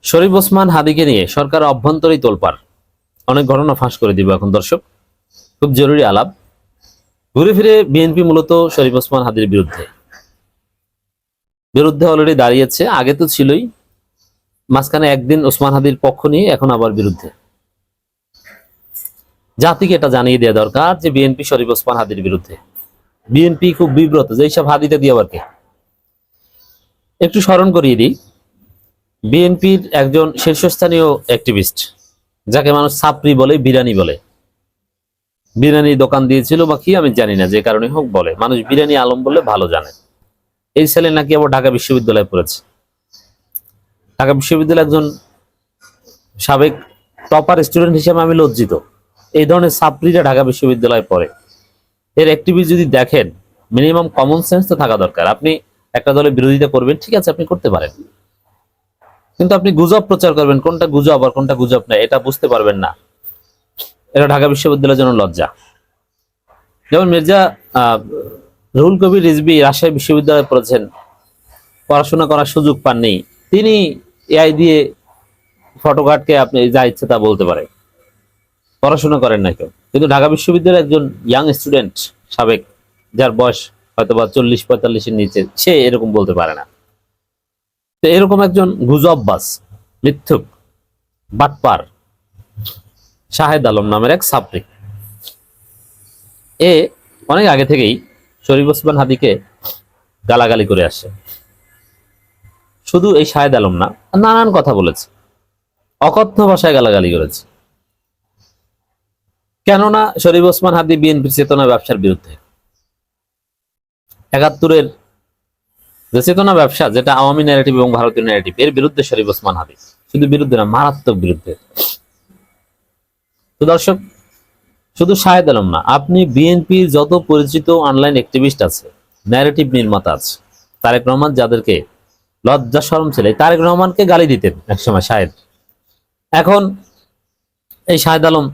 শরীফ ওসমান হাদিকে নিয়ে সরকার অভ্যন্তরীণ তোলপাড়, অনেক ঘটনা ফাঁস করে দিব এখন দর্শক। খুব জরুরি আলাপ। ঘুরে ফিরে বিএনপি মূলত শরীফ ওসমান হাদির বিরুদ্ধে অলরেডি দাঁড়িয়েছে, আগে তো ছিলই, মাঝখানে একদিন ওসমান হাদির পক্ষ নিয়ে এখন আবার বিরুদ্ধে। জাতিকে এটা জানিয়ে দেওয়া দরকার যে বিএনপি শরীফ ওসমান হাদির বিরুদ্ধে। বিএনপি খুব বিব্রত যে এইসব হাদিটা দিয়ে আবার কে। একটু স্মরণ করিয়ে দিই, বিএনপির একজন শীর্ষস্থানীয় অ্যাক্টিভিস্ট, যাকে মানুষ ছাপরি বলে, বিরানি বলে, বিরানি দোকান দিয়েছিল বা কি আমি জানি না, যে কারণে হোক বলে মানুষ বিরানি আলম বললে ভালো জানে। এই ছেলে নাকি আবার ঢাকা বিশ্ববিদ্যালয়ে পড়েছে। ঢাকা বিশ্ববিদ্যালয়ের একজন সাবেক টপার স্টুডেন্ট হিসেবে আমি লজ্জিত। এই ধরনের ছাপরিরা ঢাকা বিশ্ববিদ্যালয়ে পড়ে। এর অ্যাক্টিভিস্ট যদি দেখেন, মিনিমাম কমন সেন্স তো থাকা দরকার। আপনি একটা দলের বিরোধিতা করবেন, ঠিক আছে, আপনি করতে পারেন, কিন্তু আপনি গুজব প্রচার করবেন, কোনটা গুজব আর কোনটা গুজব না এটা বুঝতে পারবেন না। এটা ঢাকা বিশ্ববিদ্যালয়ের জন্য লজ্জা। যেমন মির্জা রুহুল কবির রিজভী রাজশাহী বিশ্ববিদ্যালয়ে পড়েছেন, পড়াশোনা করার সুযোগ পাননি, তিনি এআই দিয়ে ফটোকার্ডকে আপনি যা ইচ্ছে তা বলতে পারে, পড়াশোনা করেন না কেউ। কিন্তু ঢাকা বিশ্ববিদ্যালয়ের একজন ইয়াং স্টুডেন্ট সাবেক, যার বয়স হয়তো বা 40-45-এর নিচে, সে এরকম বলতে পারে না। তো এরকম একজন গুজববাজ, মিথ্যুক, বাটপার শাহেদ আলম নামের এক ছাত্রী, এ অনেক আগে থেকেই শরীফ ওসমান হাদিকে গালাগালি করে আসছে। শুধু এই শাহেদ আলম না, নানান কথা বলেছে, অকথ্য ভাষায় গালাগালি করেছে। কেননা শরীফ ওসমান হাদি বিএনপির চেতনা ব্যবসার বিরুদ্ধে। ৭১-এর যে চেতনা ব্যবসা, যেটা আওয়ামী ন্যারেটিভ এবং ভারতীয় ন্যারেটিভ, এর বিরুদ্ধে শরীফ ওসমান হাদি, শুধু বিরুদ্ধে না, মারাত্মক বিরুদ্ধে। তো দর্শক, শুধু শাহেদ আলম না, আপনি বিএনপির যত পরিচিত অনলাইন অ্যাক্টিভিস্ট আছে, ন্যারেটিভ নির্মাতা আছে, তারেক রহমান যাদেরকে লজ্জা শরম ছিল, তারেক রহমানকে গালি দিতেন একসময় শাহেদ। এখন এই শাহেদ আলম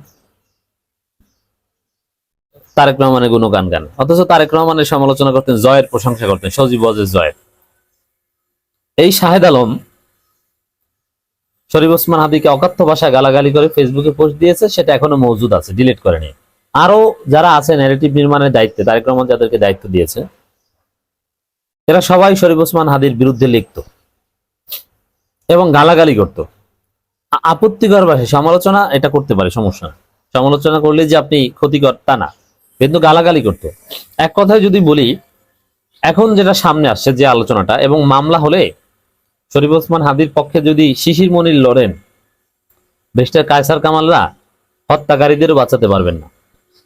তারেক রহমানের গুণগান গান, অথচ তারেক রহমানের সমালোচনা করতেন, জয়ের প্রশংসা করতেন, সজীব ওয়াজেদ জয়ের। এই শাহেদ আলম শরীফ ওসমান হাদিকে অকথ্য ভাষায় গালাগালি করে ফেসবুকে পোস্ট দিয়েছে, সেটা এখনো মজুদ আছে, ডিলিট করেনি। আরো যারা আছে ন্যারেটিভ নির্মাণের দায়িত্বে, তারেক রহমান যাদেরকে দায়িত্ব দিয়েছে, এরা সবাই শরীফ ওসমান হাদির বিরুদ্ধে লিখত এবং গালাগালি করত। আপত্তিকর ভাষায় সমালোচনা এটা করতে পারে, সমস্যা না, সমালোচনা করলে যে আপনি ক্ষতিকর তা না, কিন্তু গালাগালি করত। এক কথায় যদি বলি, এখন যেটা সামনে আসছে যে আলোচনাটা, এবং মামলা হলে শরীফ ওসমান হাদির পক্ষে যদি শিশির মনির লড়েন, ব্যারিস্টার কায়সার কামালরা হত্যাকারীদেরও বাঁচাতে পারবেন না।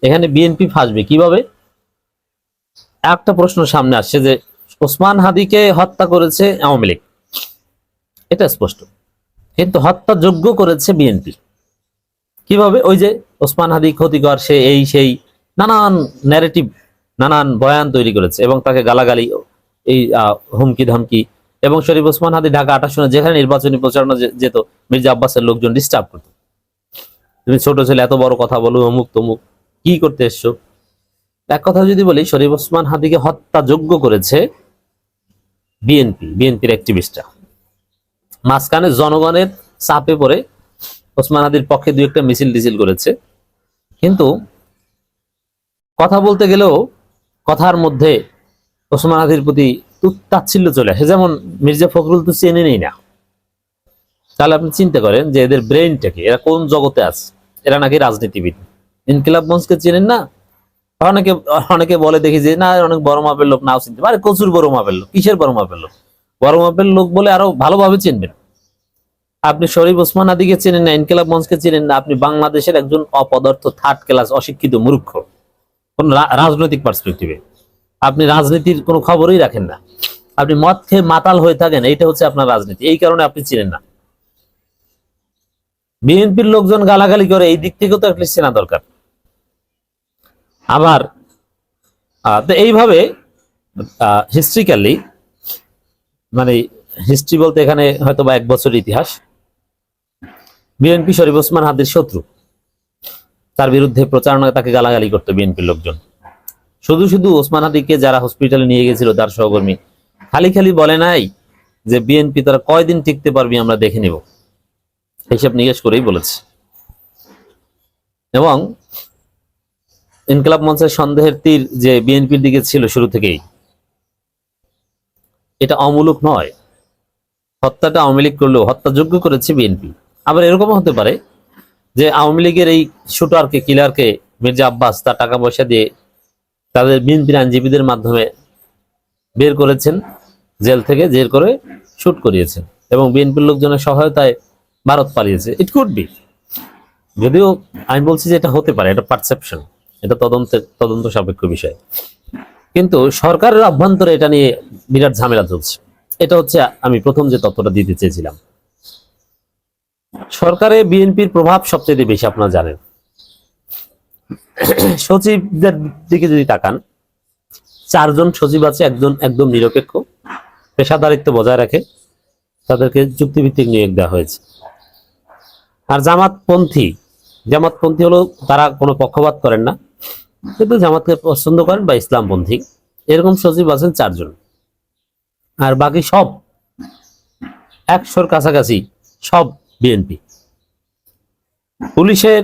এখানে বিএনপি ফাঁসবে কিভাবে? একটা প্রশ্ন সামনে আসছে যে ওসমান হাদিকে হত্যা করেছে আওয়ামী লীগ, এটা স্পষ্ট, কিন্তু হত্যাযোগ্য করেছে বিএনপি। কিভাবে? ওই যে ওসমান হাদি ক্ষতিকর, সে এই সেই, নানান ন্যারেটিভ, নানান বয়ান তৈরি করেছে এবং তাকে গালাগালি, এই হুমকি ধমকি, এবং শরীফ ওসমান হাদি ঢাকা 28 যেখানে নির্বাচনী প্রচারণা যেত, মির্জা আব্বাসের লোকজন ডিস্টার্ব করত, তুমি ছোট ছেলে, এত বড় কথা বলো, অমুক তমুক, কি করতে এসছো। এক কথা যদি বলি, শরীফ ওসমান হাদিকে হত্যাযোগ্য করেছে বিএনপির অ্যাক্টিভিস্টরা। মাঝখানে জনগণের চাপে পড়ে ওসমান হাদির পক্ষে দুই একটা মিছিল টিছিল করেছে, কিন্তু কথা বলতে গেলেও কথার মধ্যে ওসমান হাদির প্রতি তাচ্ছিল্য চলে আসে। যেমন মির্জা ফখরুল তো চেনে নেই না, তাহলে আপনি চিন্তা করেন যে এদের ব্রেইনটাকে, এরা কোন জগতে আছে। এরা নাকি রাজনীতিবিদ। ইনকিলাব মঞ্চকে চেনেন না? অনেকে বলে দেখি যে না, অনেক বড় মাপের লোক, নাও চিনতে পারে, প্রচুর বড় মাপের লোক। কিসের বড় মাপের লোক? বড় মাপের লোক বলে আরো ভালোভাবে চিনবেন। আপনি শরীফ ওসমান হাদিকে চেনেন না, ইনকিলাব মঞ্চকে চেনেন না, আপনি বাংলাদেশের একজন অপদার্থ, থার্ড ক্লাস, অশিক্ষিত মূর্খ। কোন রাজনৈতিক পার্সপেক্টিভে আপনি রাজনীতির কোনো খবরই রাখেন না, আপনি মদ খেয়ে মাতাল হয়ে থাকেন, এইটা হচ্ছে আপনার রাজনীতি, এই কারণে আপনি চিনেন না। বিএনপির লোকজন গালাগালি করে, এই দিক থেকেও তো অ্যাটলিস্ট চেনা দরকার। আবার তো এইভাবে হিস্ট্রিক্যালি, মানে হিস্ট্রি বলতে এখানে হয়তো বা 1 বছরের ইতিহাস, বিএনপি শরীফ ওসমান হাদির শত্রু, তার বিরুদ্ধে প্রচারণা, তাকে গালাগালি করতো বিএনপির লোকজন। শুধু ওসমান হাদিকে যারা হসপিটালে নিয়ে গেছিল, তার সহকর্মী, খালি বলে নাই যে বিএনপি তারা কয়দিন টিকতে পারবি আমরা দেখে নিব। হিসাব নিকেশ করেই বলেছে। এবং ইনকিলাব মঞ্চের সন্দেহের তীর যে বিএনপির দিকে ছিল শুরু থেকেই, এটা অমূলক নয়। হত্যাটা আওয়ামী লীগ করলেও হত্যাযোগ্য করেছে বিএনপি। আবার এরকমও হতে পারে যে আওয়ামী লীগের এই শুটারকে, কিলারকে মির্জা আব্বাস তার টাকা পয়সা দিয়ে তাদের বিএনপির আইনজীবীদের মাধ্যমে বের করেছেন, জেল থেকে জেল করে শুট করিয়েছেন এবং বিএনপির লোকজনের সহায়তায় ভারত পালিয়েছে। ইট কুড বি, যদিও আমি বলছি যে এটা হতে পারে, এটা পারসেপশন, এটা তদন্ত সাপেক্ষ বিষয়। কিন্তু সরকারের অভ্যন্তরে এটা নিয়ে বিরাট ঝামেলা চলছে। এটা হচ্ছে আমি প্রথম যে তথ্যটা দিতে চেয়েছিলাম। সরকারে বিএনপির প্রভাব সবচেয়ে বেশি, আপনারা জানেন। সচিবদের দিকে যদি তাকান, 4 জন সচিব আছে, একজন একদম নিরপেক্ষ, পেশাদারিত্ব বজায় রাখে, তাদেরকে চুক্তিভিত্তিক নিয়োগ দেওয়া হয়েছে। আর জামাতপন্থী হলো তারা কোনো পক্ষপাত করেন না, কিন্তু জামাতকে পছন্দ করেন বা ইসলামপন্থী, এরকম সচিব আছেন 4 জন। আর বাকি সব 100-র কাছাকাছি সব বিএনপি। পুলিশের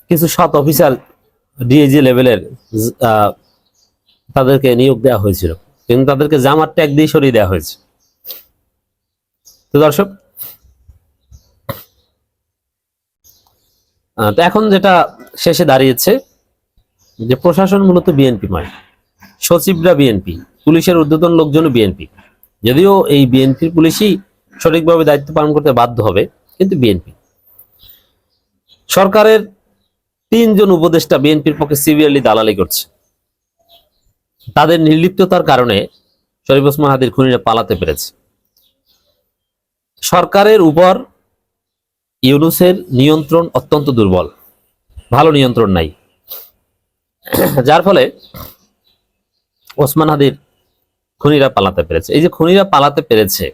কিছু সৎ অফিসার ডিআইজি লেভেলের তাদেরকে নিয়োগ দেওয়া হয়েছিল, কিন্তু তাদেরকে জামাত ট্যাগ দিয়ে সরিয়ে দেওয়া হয়েছে। তো দর্শক, তো এখন যেটা শেষে দাঁড়িয়েছে যে প্রশাসন মূলত বিএনপিময়, সচিবরা বিএনপি, পুলিশের ঊর্ধ্বতন লোকজনও বিএনপি। যদিও এই বিএনপির পুলিশই সঠিকভাবে দায়িত্ব পালন করতে বাধ্য হবে, কিন্তু বিএনপি। সরকারের 3 জন উপদেষ্টা বিএনপির পক্ষে সিভিয়ারলি দালালি করছে। তাদের নির্লিপ্ততার কারণে শরীফ ওসমান হাদির খুনিরা পালাতে পেরেছে। সরকারের উপর ইউনূসের নিয়ন্ত্রণ অত্যন্ত দুর্বল, ভালো নিয়ন্ত্রণ নাই, যার ফলে ওসমান হাদির খুনিরা পালাতে পেরেছে। এই যে খুনিরা পালাতে পেরেছে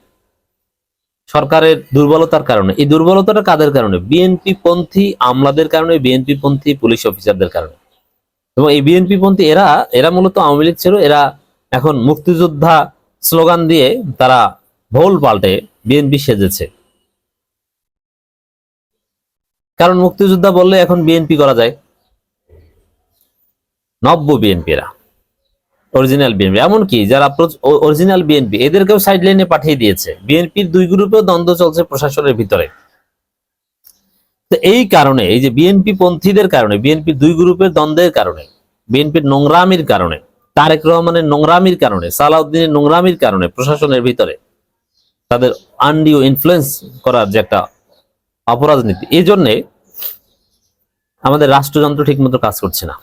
সরকারের দুর্বলতার কারণে। এই দুর্বলতাটা কাদের কারণে? বিএনপি পন্থী আমলাদের কারণে, বিএনপি পন্থী পুলিশ অফিসারদের কারণে। এবং এই বিএনপি পন্থী এরা মূলত আওয়ামী লীগ ছিল, এরা এখন মুক্তিযোদ্ধা স্লোগান দিয়ে তারা ভোল পাল্টে বিএনপি সেজেছে। কারণ মুক্তিযোদ্ধা বললে এখন বিএনপি করা যায়, নব্য বিএনপিরা, অরিজিনাল বিএনপি, এমনকি যারা অরিজিনাল বিএনপি এদেরকেও সাইড লাইনে পাঠিয়ে দিয়েছে। বিএনপির 2 গ্রুপেও দ্বন্দ্ব চলছে প্রশাসনের ভিতরে। তো এই কারণে, এই যে বিএনপি পন্থীদের কারণে, বিএনপির 2 গ্রুপের দ্বন্দ্বের কারণে, বিএনপির নোংরামির কারণে, তারেক রহমানের নোংরামির কারণে, সালাউদ্দিনের নোংরামির কারণে প্রশাসনের ভিতরে তাদের আনডিউ ইনফ্লুয়েন্স করার যে একটা অপরাজনীতি, এই জন্যে আমাদের রাষ্ট্রযন্ত্র ঠিকমতো কাজ করছে না,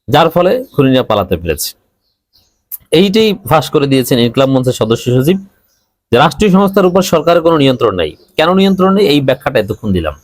যার ফলে খুনিরা পালাতে পেরেছে। এইটাই ফাঁস করে দিয়েছেন ইনকিলাব মঞ্চের সদস্য সচিব, যে রাষ্ট্রীয় সংস্থার উপর সরকারের কোনো নিয়ন্ত্রণ নাই। কেন নিয়ন্ত্রণ নেই, এই ব্যাখ্যাটা এতক্ষণ দিলাম।